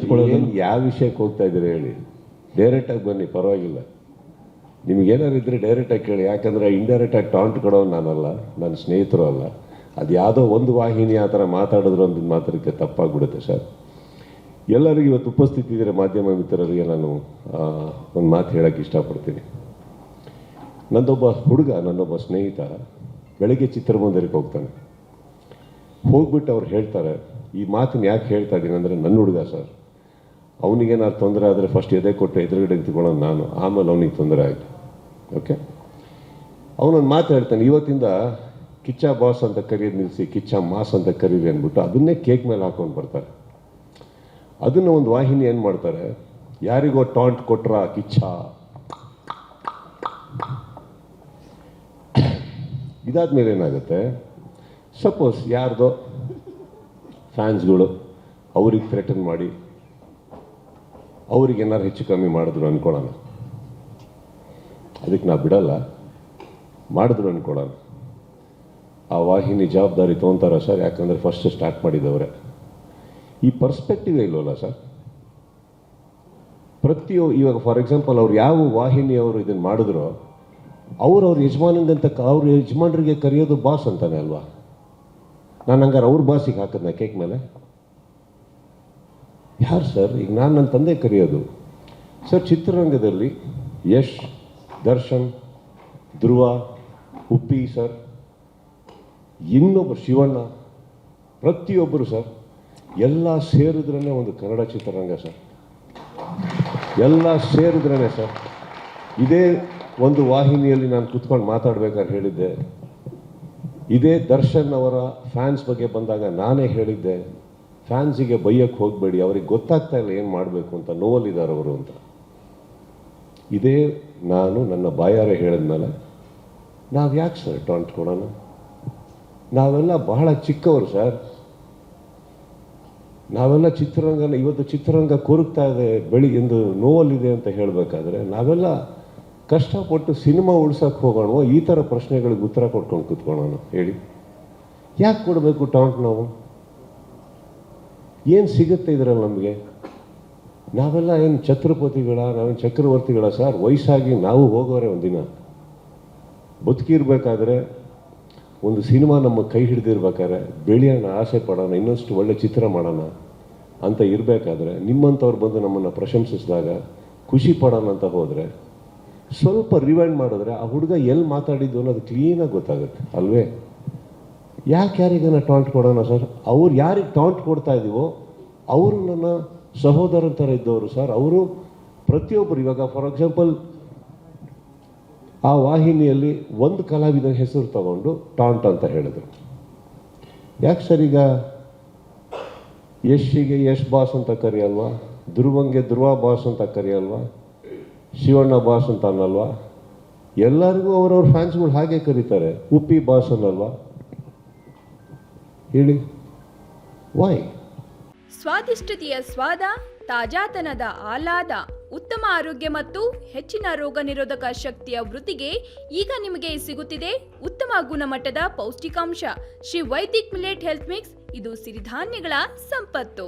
ನಿಂತ್ಕೊಳ್ಳೋದು. ಯಾವ ವಿಷಯಕ್ಕೆ ಹೋಗ್ತಾ ಇದ್ದೀರಿ ಹೇಳಿ, ಡೈರೆಕ್ಟಾಗಿ ಬನ್ನಿ, ಪರವಾಗಿಲ್ಲ. ನಿಮಗೇನಾದ್ರು ಇದ್ದರೆ ಡೈರೆಕ್ಟಾಗಿ ಕೇಳಿ, ಯಾಕಂದರೆ ಇಂಡೈರೆಕ್ಟಾಗಿ ಟಾಂಟ್ ಕೊಡೋನು ನಾನಲ್ಲ, ನನ್ನ ಸ್ನೇಹಿತರು ಅಲ್ಲ. ಅದು ಯಾವುದೋ ಒಂದು ವಾಹಿನಿ ಆ ಥರ ಮಾತಾಡಿದ್ರು ಅಂತ ಮಾತ್ರಕ್ಕೆ ತಪ್ಪಾಗ್ಬಿಡುತ್ತೆ ಸರ್. ಎಲ್ಲರಿಗೂ ಇವತ್ತು ಉಪಸ್ಥಿತಿ ಇದ್ದರೆ ಮಾಧ್ಯಮ ಮಿತ್ರರಿಗೆ ನಾನು ಒಂದು ಮಾತು ಹೇಳೋಕ್ಕೆ ಇಷ್ಟಪಡ್ತೀನಿ. ನನ್ನೊಬ್ಬ ಸ್ನೇಹಿತ ಬೆಳಗ್ಗೆ ಚಿತ್ರಮಂದಿರಕ್ಕೆ ಹೋಗ್ತಾನೆ. ಹೋಗ್ಬಿಟ್ಟು ಅವ್ರು ಹೇಳ್ತಾರೆ, ಈ ಮಾತನ್ನು ಯಾಕೆ ಹೇಳ್ತಾ ಇದ್ದೀನಿ ಅಂದರೆ, ನನ್ನ ಹುಡುಗ ಸರ್, ಅವನಿಗೇನಾದ್ರು ತೊಂದರೆ ಆದರೆ ಫಸ್ಟ್ ಎದೆ ಕೊಟ್ಟು ಎದುರುಗಡೆ ನಿಂತ್ಕೊಳ್ಳೋದು ನಾನು, ಆಮೇಲೆ ಅವನಿಗೆ ತೊಂದರೆ ಆಯಿತು. ಓಕೆ, ಅವನೊಂದು ಮಾತು ಹೇಳ್ತಾನೆ, ಇವತ್ತಿಂದ ಕಿಚ್ಚ ಬಾಸ್ ಅಂತ ಕರೆಯೋದು ನಿಲ್ಲಿಸಿ ಕಿಚ್ಚ ಮಾಸ್ ಅಂತ ಕರೀರಿ ಅಂದ್ಬಿಟ್ಟು ಅದನ್ನೇ ಕೇಕ್ ಮೇಲೆ ಹಾಕೊಂಡು ಬರ್ತಾರೆ. ಅದನ್ನು ಒಂದು ವಾಹಿನಿ ಏನು ಮಾಡ್ತಾರೆ, ಯಾರಿಗೋ ಟಾಂಟ್ ಕೊಟ್ರ ಕಿಚ್ಚ, ಇದಾದ್ಮೇಲೆ ಏನಾಗುತ್ತೆ, ಸಪೋಸ್ ಯಾರ್ದೋ ಫ್ಯಾನ್ಸ್ಗಳು ಅವ್ರಿಗೆ ಥ್ರೆಟನ್ ಮಾಡಿ ಅವ್ರಿಗೆ ಏನಾರು ಹೆಚ್ಚು ಕಮ್ಮಿ ಮಾಡಿದ್ರು ಅಂದ್ಕೊಳ್ಳೋಣ, ಅದಕ್ಕೆ ನಾವು ಬಿಡಲ್ಲ, ಮಾಡಿದ್ರು ಅಂದ್ಕೊಳ್ಳೋಣ, ಆ ವಾಹಿನಿ ಜವಾಬ್ದಾರಿ ತೊಗೊತಾರ ಸರ್? ಯಾಕಂದರೆ ಫಸ್ಟ್ ಸ್ಟಾರ್ಟ್ ಮಾಡಿದವರೇ. ಈ ಪರ್ಸ್ಪೆಕ್ಟಿವ್ ಇಲ್ವಲ್ಲ ಸರ್. ಇವಾಗ ಫಾರ್ ಎಕ್ಸಾಂಪಲ್ ಅವ್ರು ಯಾವ ವಾಹಿನಿಯವರು ಇದನ್ನು ಮಾಡಿದ್ರೋ ಅವ್ರ ಯಜಮಾನಂದಂತ ಅವ್ರ ಯಜಮಾನ್ರಿಗೆ ಕರೆಯೋದು ಬಾಸ್ ಅಂತಾನೆ ಅಲ್ವಾ? ನಾನು ಹಂಗಾರೆ ಅವ್ರ ಬಾಸಿಗೆ ಹಾಕಿದ್ನ ಕೇಕ್ ಮೇಲೆ? ಯಾರು ಸರ್? ಈಗ ನಾನು ನನ್ನ ತಂದೆ ಕರೆಯೋದು ಸರ್. ಚಿತ್ರರಂಗದಲ್ಲಿ ಯಶ್, ದರ್ಶನ್, ಧ್ರುವ, ಉಪ್ಪಿ ಸರ್, ಇನ್ನೊಬ್ಬರು ಶಿವಣ್ಣ, ಪ್ರತಿಯೊಬ್ಬರು ಸರ್, ಎಲ್ಲ ಸೇರಿದ್ರೇ ಒಂದು ಕನ್ನಡ ಚಿತ್ರರಂಗ ಸರ್. ಎಲ್ಲ ಸೇರಿದ್ರೇ ಸರ್. ಇದೇ ಒಂದು ವಾಹಿನಿಯಲ್ಲಿ ನಾನು ಕುತ್ಕೊಂಡು ಮಾತಾಡ್ಬೇಕಾದ್ರೆ ಹೇಳಿದ್ದೆ, ಇದೇ ದರ್ಶನ್ ಅವರ ಫ್ಯಾನ್ಸ್ ಬಗ್ಗೆ ಬಂದಾಗ ನಾನೇ ಹೇಳಿದ್ದೆ, ಫ್ಯಾನ್ಸಿಗೆ ಬೈಯಕ್ಕೆ ಹೋಗಬೇಡಿ, ಅವ್ರಿಗೆ ಗೊತ್ತಾಗ್ತಾ ಇಲ್ಲ ಏನು ಮಾಡಬೇಕು ಅಂತ, ನೋವಲ್ಲಿದ್ದಾರೆ ಅವರು ಅಂತ. ಇದೇ ನಾನು ನನ್ನ ಬಾಯಾರೆ ಹೇಳಿದ್ಮೇಲೆ ನಾವು ಯಾಕೆ ಸರ್ ಟಾಂಟ್ ಕೊಡೋಣ? ನಾವೆಲ್ಲ ಬಹಳ ಚಿಕ್ಕವರು ಸರ್. ನಾವೆಲ್ಲ ಇವತ್ತು ಚಿತ್ರರಂಗ ಕೊರಗ್ತಾ ಇದೆ, ಎಂದು ನೋವಲ್ಲಿದೆ ಅಂತ ಹೇಳಬೇಕಾದ್ರೆ ನಾವೆಲ್ಲ ಕಷ್ಟಪಟ್ಟು ಸಿನಿಮಾ ಉಳ್ಸೋಕ್ಕೆ ಹೋಗೋಣ, ಈ ಥರ ಪ್ರಶ್ನೆಗಳಿಗೆ ಉತ್ತರ ಕೊಟ್ಕೊಂಡು ಕೂತ್ಕೊಳ್ಳೋಣ ಹೇಳಿ? ಯಾಕೆ ಕೊಡಬೇಕು ಟಾಂಟ್? ನಾವು ಏನು ಸಿಗುತ್ತೆ ಇದರಲ್ಲಿ ನಮಗೆ? ನಾವೆಲ್ಲ ಏನು ಛತ್ರಪತಿಗಳ, ನಾವೇನು ಚಕ್ರವರ್ತಿಗಳ ಸರ್? ವಯಸ್ಸಾಗಿ ನಾವು ಹೋಗೋರೆ ಒಂದಿನ. ಬದುಕಿರ್ಬೇಕಾದ್ರೆ ಒಂದು ಸಿನಿಮಾ ನಮ್ಮ ಕೈ ಹಿಡಿದಿರ್ಬೇಕಾದ್ರೆ ಬೆಳೆಯೋಣ, ಆಸೆ ಪಡೋಣ, ಇನ್ನಷ್ಟು ಒಳ್ಳೆ ಚಿತ್ರ ಮಾಡೋಣ ಅಂತ ಇರಬೇಕಾದ್ರೆ ನಿಮ್ಮಂಥವ್ರು ಬಂದು ನಮ್ಮನ್ನು ಪ್ರಶಂಸಿಸಿದಾಗ ಖುಷಿ ಪಡೋಣ ಅಂತ ಹೋದರೆ, ಸ್ವಲ್ಪ ರಿವೈಂಡ್ ಮಾಡಿದ್ರೆ ಆ ಹುಡುಗ ಎಲ್ಲಿ ಮಾತಾಡಿದ್ದು ಅನ್ನೋದು ಕ್ಲೀನಾಗಿ ಗೊತ್ತಾಗುತ್ತೆ ಅಲ್ವೇ? ಯಾರಿಗಾನ ಟಾಂಟ್ ಕೊಡೋಣ ಸರ್? ಅವ್ರು ಯಾರಿಗೆ ಟಾಂಟ್ ಕೊಡ್ತಾ ಇದ್ದೀವೋ ಅವರು ನನ್ನ ಸಹೋದರರ ಥರ ಇದ್ದವರು ಸರ್. ಅವರು ಪ್ರತಿಯೊಬ್ಬರು, ಇವಾಗ ಫಾರ್ ಎಕ್ಸಾಂಪಲ್ ಆ ವಾಹಿನಿಯಲ್ಲಿ ಒಂದು ಕಲಾವಿದನ ಹೆಸರು ತಗೊಂಡು ಟಾಂಟ್ ಅಂತ ಹೇಳಿದ್ರು. ಯಾಕೆ ಸರ್ ಈಗ ಯಶ್ಗೆ ಯಶ್ ಬಾಸ್ ಅಂತ ಕರೆಯಲ್ವಾ? ಧ್ರುವಂಗೆ ಧ್ರುವ ಬಾಸ್ ಅಂತ ಕರೆಯಲ್ವಾ? ಶಿವಣ್ಣ ಬಾಸ್ ಅಂತ ಅನ್ನಲ್ವಾ? ಎಲ್ಲರಿಗೂ ಅವ್ರವ್ರ ಫ್ಯಾನ್ಸ್ಗಳು ಹಾಗೆ ಕರೀತಾರೆ. ಉಪ್ಪಿ ಬಾಸ್ ಅನ್ನಲ್ವಾ? ಹೇಳಿ, ವಾಯ್? ಸ್ವಾದಿಷ್ಟತೆಯ ಸ್ವಾದ, ತಾಜಾತನದ ಆಹ್ಲಾದ, ಉತ್ತಮ ಆರೋಗ್ಯ ಮತ್ತು ಹೆಚ್ಚಿನ ರೋಗ ನಿರೋಧಕ ಶಕ್ತಿಯ ವೃದ್ಧಿಗೆ ಈಗ ನಿಮಗೆ ಸಿಗುತ್ತಿದೆ ಉತ್ತಮ ಗುಣಮಟ್ಟದ ಪೌಷ್ಟಿಕಾಂಶ Shri Vaidik millet health mix. ಇದು ಸಿರಿಧಾನ್ಯಗಳ ಸಂಪತ್ತು.